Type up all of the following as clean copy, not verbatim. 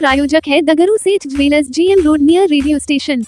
प्रायोजक है दगरू सेठ jewellers, GM road near radio station.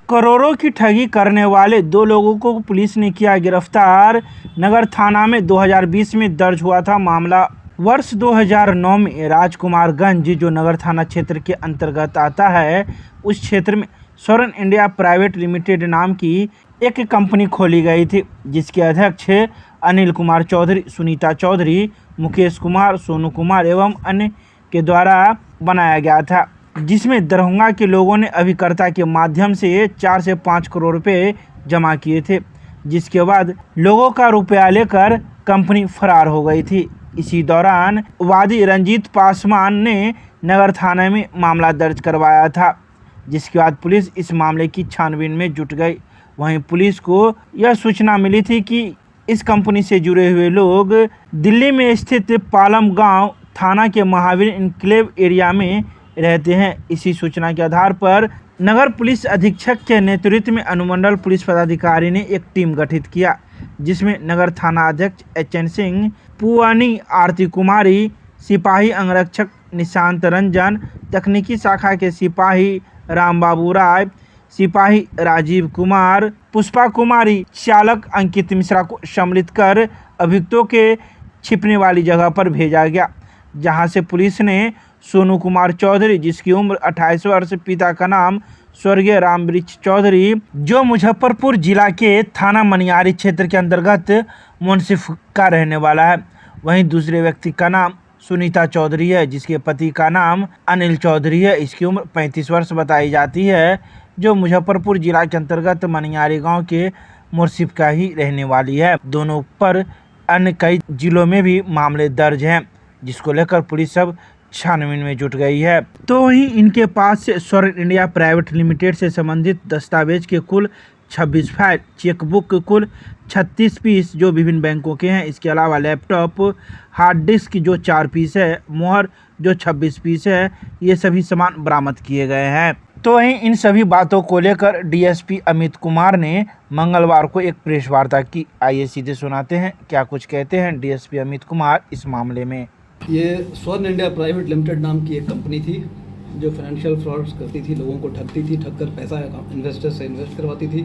करोड़ों की ठगी करने वाले 2 लोगों को पुलिस ने किया गिरफ्तार। नगर थाना में 2020 में दर्ज हुआ था मामला। वर्ष 2009 में राजकुमारगंज, जो नगर थाना क्षेत्र के अंतर्गत आता है, उस क्षेत्र में स्वर्ण इंडिया प्राइवेट लिमिटेड नाम की एक कंपनी खोली गई थी, जिसके अध्यक्ष अनिल कुमार चौधरी, सुनीता चौधरी, मुकेश कुमार, सोनू कुमार एवं अन्य के द्वारा बनाया गया था, जिसमें दरभंगा के लोगों ने अभिकर्ता के माध्यम से 4 से 5 करोड़ रुपए जमा किए थे, जिसके बाद लोगों का रुपया लेकर कंपनी फरार हो गई थी। इसी दौरान वादी रंजीत पासवान ने नगर थाने में मामला दर्ज करवाया था, जिसके बाद पुलिस इस मामले की छानबीन में जुट गई। वहीं पुलिस को यह सूचना मिली थी कि इस कंपनी से जुड़े हुए लोग दिल्ली में स्थित पालम गांव थाना के महावीर इनक्लेव एरिया में रहते हैं। इसी सूचना के आधार पर नगर पुलिस अधीक्षक के नेतृत्व में अनुमंडल पुलिस पदाधिकारी ने एक टीम गठित किया, जिसमें नगर थाना अध्यक्ष HN सिंह, पुआनी आरती कुमारी, सिपाही अंगरक्षक निशांत रंजन, तकनीकी शाखा के सिपाही रामबाबू राय, सिपाही राजीव कुमार, पुष्पा कुमारी, चालक अंकित मिश्रा को सम्मिलित कर अभियुक्तों के छिपने वाली जगह पर भेजा गया, जहां से पुलिस ने सोनू कुमार चौधरी, जिसकी उम्र 28 वर्ष, पिता का नाम स्वर्गीय रामवृक्ष चौधरी, जो मुजफ्फरपुर जिला के थाना मनियारी क्षेत्र के अंतर्गत मुंसिफ का रहने वाला है। वहीं दूसरे व्यक्ति का नाम सुनीता चौधरी है, जिसके पति का नाम अनिल चौधरी है। इसकी उम्र 35 वर्ष बताई जाती है, जो मुजफ्फरपुर जिला के अंतर्गत मनियारी गांव के मुंसिफ का ही रहने वाली है। दोनों पर अन्य कई जिलों में भी मामले दर्ज हैं, जिसको लेकर पुलिस अब छानबीन में जुट गई है। तो वहीं इनके पास से स्वर्ण इंडिया प्राइवेट लिमिटेड से संबंधित दस्तावेज के कुल 26 फाइल, चेकबुक के कुल 36 पीस जो विभिन्न बैंकों के हैं, इसके अलावा लैपटॉप, हार्ड डिस्क जो 4 पीस है, मोहर जो 26 पीस है, ये सभी सामान बरामद किए गए हैं। तो वहीं इन सभी बातों को लेकर DSP अमित कुमार ने मंगलवार को एक प्रेस वार्ता की। आइए सीधे सुनाते हैं क्या कुछ कहते हैं DSP अमित कुमार इस मामले में। ये स्वर्ण इंडिया प्राइवेट लिमिटेड नाम की एक कंपनी थी जो फाइनेंशियल फ्रॉड्स करती थी, लोगों को ठगती थी, ठग कर पैसा इन्वेस्टर से इन्वेस्ट करवाती थी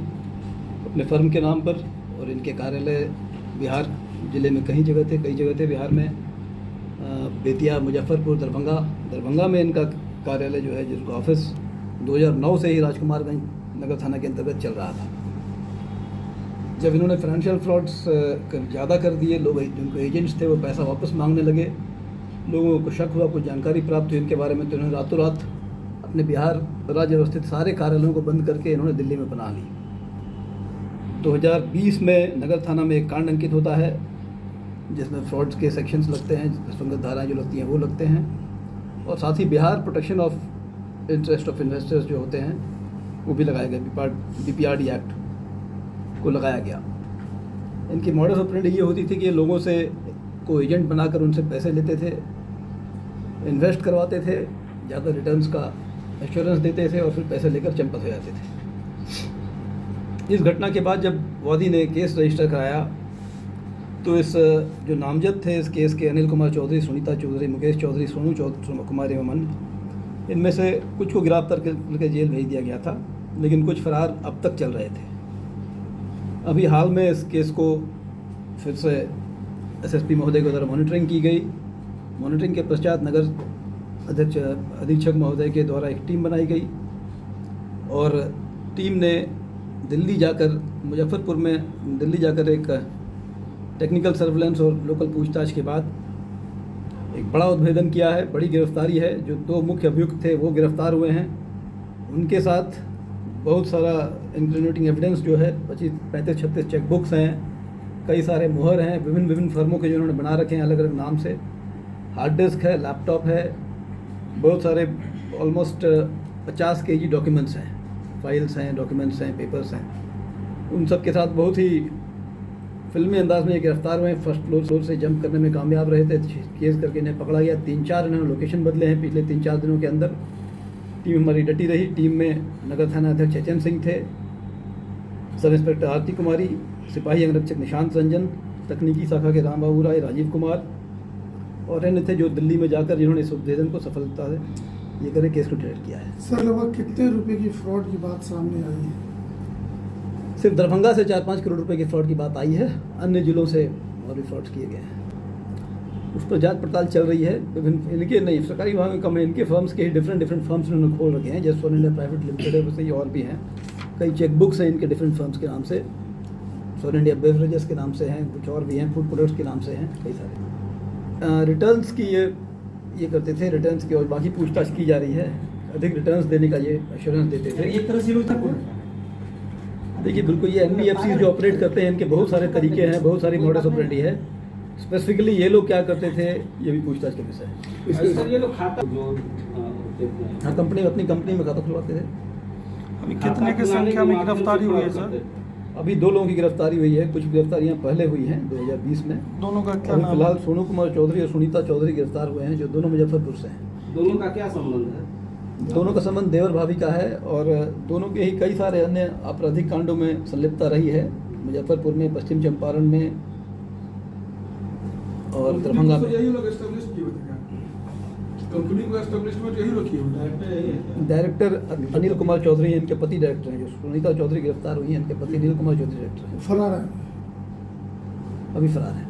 अपने फर्म के नाम पर। और इनके कार्यालय बिहार ज़िले में कई जगह थे बिहार में, बेतिया, मुजफ्फरपुर, दरभंगा में इनका कार्यालय जो है, जिसका ऑफिस 2009 से ही राजकुमारगंज नगर थाना के अंतर्गत चल रहा था। जब इन्होंने फाइनेंशियल फ्रॉड्स ज़्यादा कर दिए, लोग जिनको एजेंट्स थे वो पैसा वापस मांगने लगे, लोगों को शक हुआ, कुछ जानकारी प्राप्त हुई इनके बारे में, तो इन्होंने रातों रात अपने बिहार राज्य अवस्थित सारे कार्यालयों को बंद करके इन्होंने दिल्ली में बना ली। 2020 में नगर थाना में एक कांड अंकित होता है, जिसमें फ्रॉड्स के सेक्शंस लगते हैं, संगत धाराएँ जो लगती हैं वो लगते हैं, और साथ ही Bihar protection of interest of investors जो होते हैं वो भी लगाए गए, BPRD एक्ट को लगाया गया। इनकी मॉडस ऑपरेंडी ये होती थी कि ये लोगों से को एजेंट बनाकर उनसे पैसे लेते थे, इन्वेस्ट करवाते थे, ज़्यादा रिटर्न्स का एश्योरेंस देते थे और फिर पैसे लेकर चंपत हो जाते थे। इस घटना के बाद जब वादी ने केस रजिस्टर कराया, तो इस जो नामजद थे इस केस के, अनिल कुमार चौधरी, सुनीता चौधरी, मुकेश चौधरी, सोनू कुमार एवं इनमें से कुछ को गिरफ्तार करके जेल भेज दिया गया था, लेकिन कुछ फरार अब तक चल रहे थे। अभी हाल में इस केस को फिर से SSP महोदय के द्वारा मॉनिटरिंग की गई। मॉनिटरिंग के पश्चात नगर अधीक्षक महोदय के द्वारा एक टीम बनाई गई और टीम ने मुजफ्फरपुर में दिल्ली जाकर एक टेक्निकल सर्विलेंस और लोकल पूछताछ के बाद एक बड़ा उद्भेदन किया है, बड़ी गिरफ्तारी है। जो 2 मुख्य अभियुक्त थे वो गिरफ्तार हुए हैं, उनके साथ बहुत सारा इंक्रिमिनेटिंग एविडेंस जो है, 35-36 चेकबुक्स हैं, कई सारे मोहर हैं, विभिन्न फर्मों के जो उन्होंने बना रखे हैं अलग अलग नाम से, हार्ड डिस्क है, लैपटॉप है, बहुत सारे ऑलमोस्ट 50 kg डॉक्यूमेंट्स हैं, फाइल्स हैं, डॉक्यूमेंट्स हैं, पेपर्स हैं। उन सब के साथ बहुत ही फिल्मी अंदाज में ये गिरफ्तार हुए। फर्स्ट फ्लोर से जंप करने में कामयाब रहे थे, केस करके इन्हें पकड़ा गया। 3-4 इन्होंने लोकेशन बदले हैं पिछले 3-4 दिनों के अंदर। टीम हमारी डटी रही। टीम में नगर थाना अध्यक्ष HN सिंह थे, सब इंस्पेक्टर आरती कुमारी, सिपाही अंगरक्षक निशांत रंजन, तकनीकी शाखा के रामबाबू राय, राजीव कुमार, और अन्य थे जो दिल्ली में जाकर जिन्होंने इस उद्देश्य को सफलता से ये करे केस को डिटेक्ट किया है। सर लगभग कितने रुपए की फ्रॉड की बात सामने आई है? सिर्फ दरभंगा से 4-5 करोड़ रुपए की फ्रॉड की बात आई है, अन्य जिलों से और भी फ्रॉड किए गए हैं। उस पर जांच पड़ताल चल रही है। इनके नहीं सरकारी विभाग में कम है, इनके फर्म्स के ही डिफरेंट फर्म्स उन्होंने खोल रखे हैं, जैसे सोन इंडिया प्राइवेट लिमिटेड है, वैसे ही और भी हैं। कई चेकबुक्स हैं इनके डिफरेंट फर्म्स के नाम से, सोन इंडिया बेवरेजेस के नाम से हैं, कुछ और भी हैं, फूड प्रोडक्ट्स के नाम से हैं, कई सारे। रिटर्न्स की ये करते थे रिटर्न्स की, और बाकी पूछताछ की जा रही है। अधिक रिटर्न्स देने का ये एश्योरेंस देते थे। एक तरह से देखिए बिल्कुल ये NBFC जो ऑपरेट करते हैं इनके बहुत सारे तरीके हैं, बहुत सारी मॉडस ऑपरेंडी है। स्पेसिफिकली ये लोग क्या करते थे ये भी पूछताछ का विषय है। सर ये लोग खाता जो हाँ अपनी कंपनी में खाता खुलवाते थे। अभी कितने की संख्या में गिरफ्तारी हुई है सर? अभी 2 लोगों की गिरफ्तारी हुई है, कुछ गिरफ्तारियां पहले हुई हैं 2020 में। दोनों का क्या नाम? फिलहाल सोनू कुमार चौधरी और सुनीता चौधरी गिरफ्तार हुए हैं, जो दोनों मुजफ्फरपुर से हैं। दोनों का क्या संबंध है? दोनों का संबंध देवर भाभी का है, और दोनों के ही कई सारे अन्य आपराधिक कांडों में संलिप्तता रही है, मुजफ्फरपुर में, पश्चिम चंपारण में और दरभंगा में। यही लोग एस्टैब्लिश किए होते हैं कंपनी को, एस्टैब्लिशमेंट यही लोग किए होते हैं। डायरेक्टर अनिल कुमार चौधरी इनके पति डायरेक्टर हैं, जो सुनीता चौधरी गिरफ्तार हुई हैं, इनके पति अनिल कुमार चौधरी डायरेक्टर हैं। फरार है, अभी फरार है।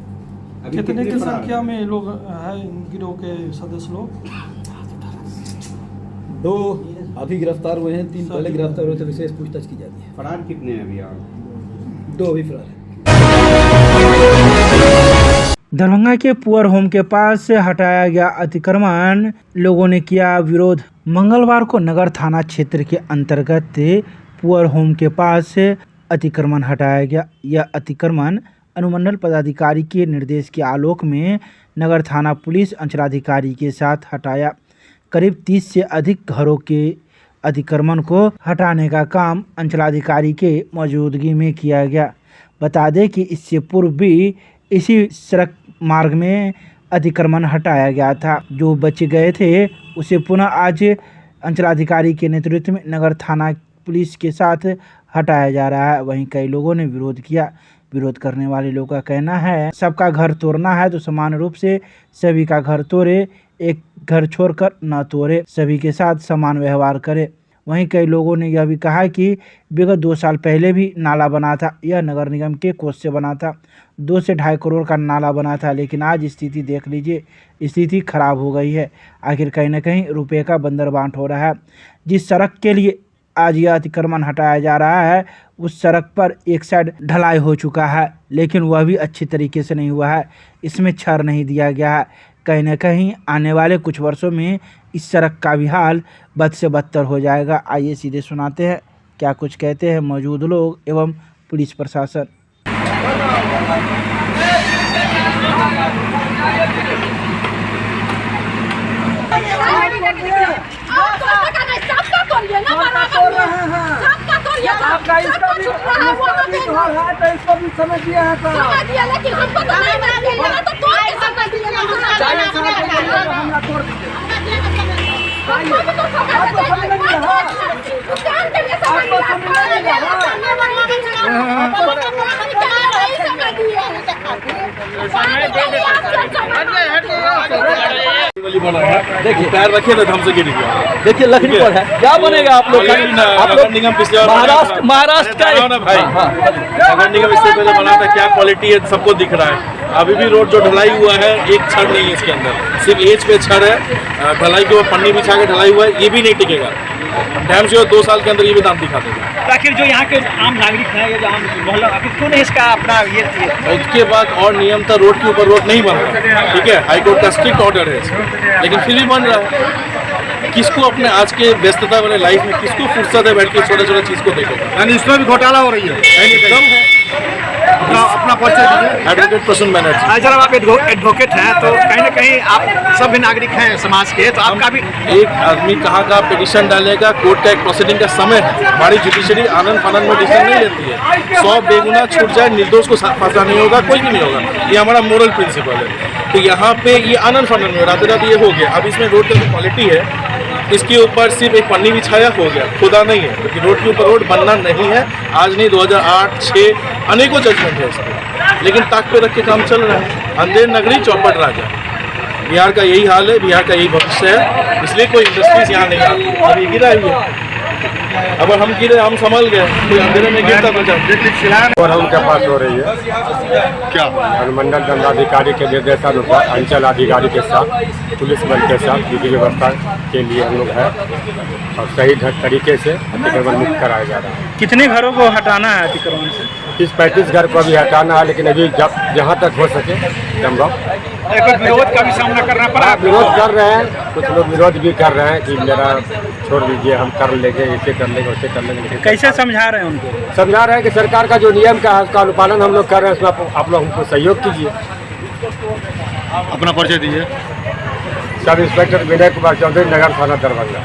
कितने की संख्या में लोग हैं गिरोह के सदस्य लोग? 2 अभी गिरफ्तार हुए हैं, 3 पहले गिरफ्तार हुए थे, विशेष पूछताछ की जाती है। फरार कितने हैं अभी आप? 2 अभी फरार हैं। दरभंगा के पुअर होम के पास से हटाया गया अतिक्रमण, लोगों ने किया विरोध। मंगलवार को नगर थाना क्षेत्र के अंतर्गत पुअर होम के पास से अतिक्रमण हटाया गया। यह अतिक्रमण अनुमंडल पदाधिकारी के निर्देश के आलोक में नगर थाना पुलिस अंचलाधिकारी के साथ हटाया। करीब 30 से अधिक घरों के अतिक्रमण को हटाने का काम अंचलाधिकारी के मौजूदगी में किया गया। बता दें कि इससे पूर्व भी इसी सड़क मार्ग में अतिक्रमण हटाया गया था। जो बच गए थे उसे पुनः आज अंचलाधिकारी के नेतृत्व में नगर थाना पुलिस के साथ हटाया जा रहा है। वहीं कई लोगों ने विरोध किया। विरोध करने वाले लोगों का कहना है सबका घर तोड़ना है तो समान रूप से सभी का घर तोड़े, एक घर छोड़कर न तोड़े, सभी के साथ समान व्यवहार करे। वहीं कई लोगों ने यह भी कहा कि विगत 2 साल पहले भी नाला बना था, यह नगर निगम के कोष से बना था, 2 से 2.5 करोड़ का नाला बना था, लेकिन आज स्थिति देख लीजिए, स्थिति खराब हो गई है। आखिर कहीं न कहीं रुपये का बंदरबांट हो रहा है। जिस सड़क के लिए आज यह अतिक्रमण हटाया जा रहा है उस सड़क पर एक साइड ढलाई हो चुका है, लेकिन वह भी अच्छी तरीके से नहीं हुआ है, इसमें छड़ नहीं दिया गया है। कहीं न कहीं आने वाले कुछ वर्षों में इस सड़क का भी हाल बद से बदतर हो जाएगा। आइए सीधे सुनाते हैं क्या कुछ कहते हैं मौजूद लोग एवं पुलिस प्रशासन। आपका इसका भी तो इसको भी समझ दिया है लेकिन हमको तो नहीं मिला तो तोड़ के समझ दिया हमला तोड़ देखिए पैर रखिए तो हमसे गिर गया। देखिए लकड़ी पर है, क्या बनेगा आप लोग? आप लोग निगम पिछले महाराष्ट्र का ना भाई, नगर निगम इससे पहले बना था, क्या क्वालिटी है सबको दिख रहा है। अभी भी रोड जो ढलाई हुआ है एक छड़ नहीं है इसके अंदर, सिर्फ एज पे छड़ है। ढलाई के ऊपर पन्नी बिछा के ढलाई हुआ है, ये भी नहीं टिकेगा। डैम से 2 साल के अंदर ये भी दाम दिखा देगा। आखिर जो यहाँ के आम नागरिक हैं या जो आम मोहल्ला, आखिर क्यों नहीं इसका अपना ये उसके बाद और नियम था, रोड के ऊपर रोड नहीं बन रहा, ठीक है, हाईकोर्ट का स्ट्रिक्ट ऑर्डर है, लेकिन फिर भी बन रहा है। किसको अपने आज के व्यस्तता वाले लाइफ में किसको फुर्सत है बैठ के छोटे छोटे चीज को देखेगा? यानी इसमें भी घोटाला हो रही है। एकदम है। अपना परिचय दीजिए। एडवोकेट प्रसून बनर्जी। जब आप एडवोकेट हैं तो कहीं ना कहीं आप सब भी नागरिक हैं समाज के, तो आपका भी एक आदमी कहाँ का पिटिशन डालेगा, कोर्ट का एक प्रोसीडिंग का समय है। हमारी जुडिशरी आनंद फानंद में डिसीजन नहीं लेती है। 100 बेगुनाह छूट जाए, निर्दोष को फांसा नहीं होगा, कोई भी नहीं होगा, ये हमारा मोरल प्रिंसिपल है। तो यहाँ पे ये आनंद फानंद में रात रात ये हो गया। अब इसमें रोड की क्वालिटी है, इसके ऊपर सिर्फ एक पन्नी बिछाया हो गया, खुदा नहीं है, क्योंकि रोड के ऊपर रोड बनना नहीं है। आज नहीं 2008, 6 अनेकों जजमेंट है इसमें, लेकिन ताक पे रख के काम चल रहा है। अंधेर नगरी चौपट राजा, बिहार का यही हाल है, बिहार का यही भविष्य है, इसलिए कोई इंडस्ट्रीज यहाँ नहीं आती। अभी गिरा ही है, अगर हम गिरे हम संभल गए, कोई अंधेरे में गिरता बचा। और उनके पास हो रही है क्या अनुमंडल दंडाधिकारी के निर्देशानुसार अंचल अधिकारी के साथ पुलिस बल के साथ विधि व्यवस्था के लिए हम लोग है और सही तरीके से अतिक्रमण मुक्त कराया जा रहा है। कितने घरों को हटाना है अतिक्रमण से? 30-35 घर को भी हटाना है, लेकिन अभी जहाँ तक हो सके संभव। विरोध का भी सामना करना पड़ा। विरोध कर रहे हैं, कुछ लोग विरोध भी कर रहे हैं कि मेरा छोड़ दीजिए, हम कर लेंगे, ऐसे कर लेंगे, वैसे कर लेंगे। कैसे समझा रहे हैं उनको? समझा रहे हैं कि सरकार का जो नियम का है उसका अनुपालन हम लोग कर रहे हैं, उसमें आप लोग हमको सहयोग कीजिए। अपना परिचय दीजिए। सब इंस्पेक्टर विनय कुमार चौधरी, नगर थाना दरभंगा।